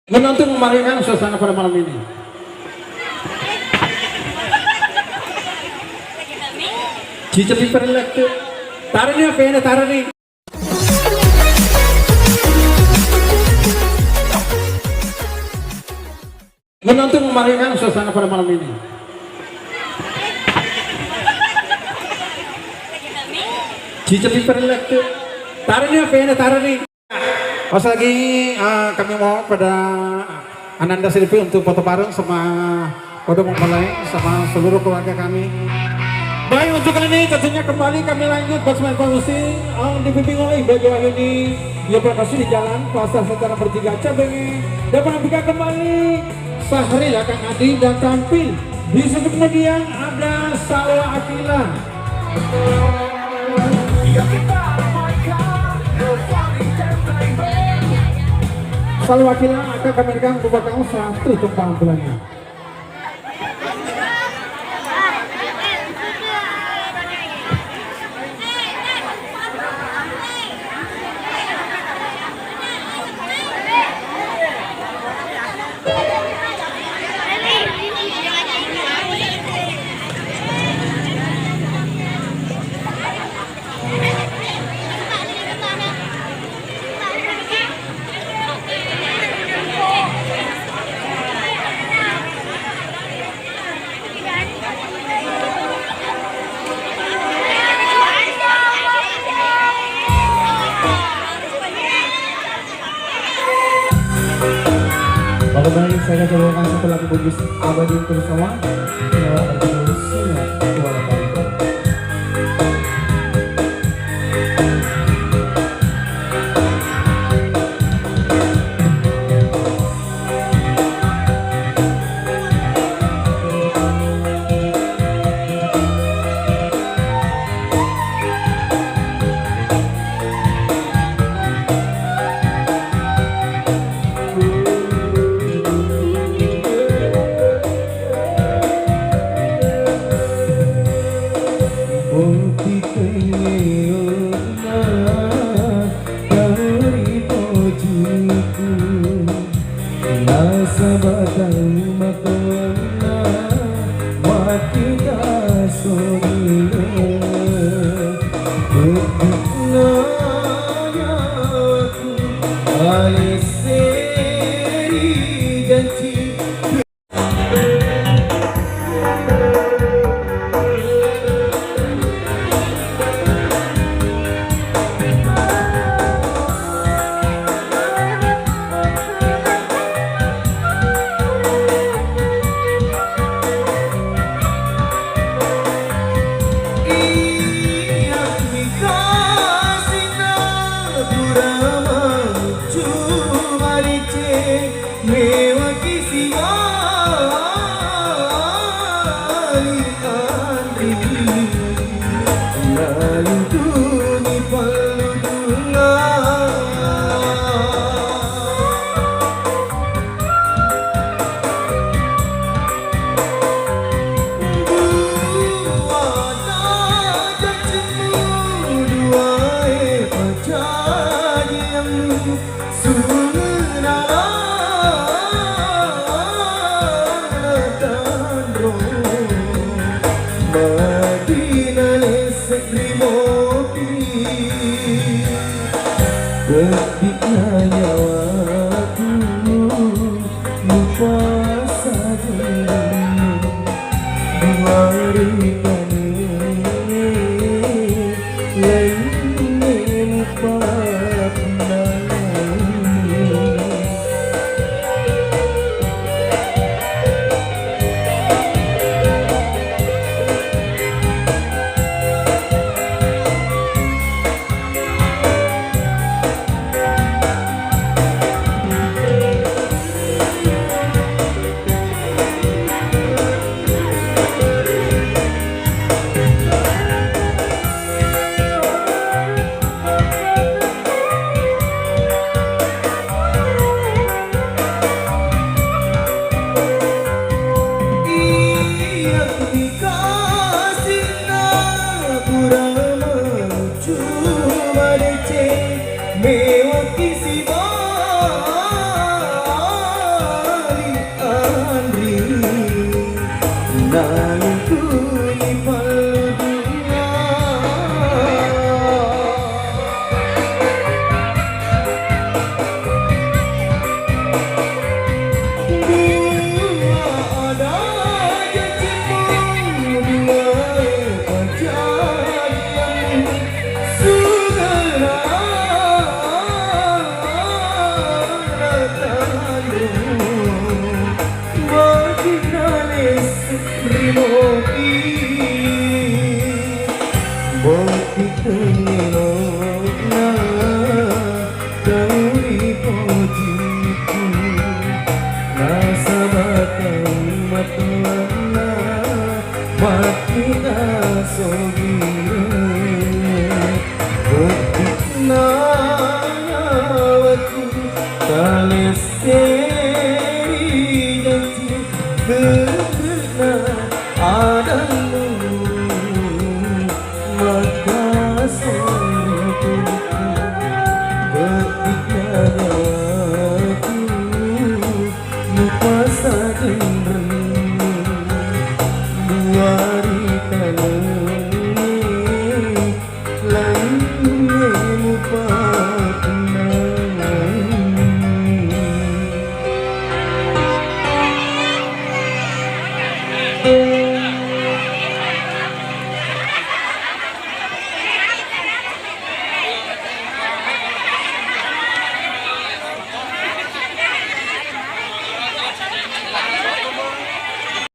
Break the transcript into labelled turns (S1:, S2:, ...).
S1: Menonton memarikan suasana pada malam ini. Cica piper lek taruh nih apa ya taruh nih. Menonton memarikan suasana pada malam ini. Cica piper lek taruh nih apa ya taruh nih. Pas lagi kami mau pada Ananda Silvi untuk foto bareng sama Kodo Mempelai sama seluruh keluarga kami. Baik, untuk kali ini tentunya kembali kami lanjut Basman Kondusi dibimbing oleh Ibu ini dia berkasih di jalan pasar secara bertiga cabang dan menampilkan kembali Sahril akan Adi dan tampil di sudut kemudian ada Salwa Akila. Salwa Akila akan kami berikan beberapa satu untuk penampilannya. Baik, saya akan cobakan satu lagu Bugis Abadi untuk semua.
S2: Nanging kuwi palbunga dua ada janjimu dua perjanjian segera lupa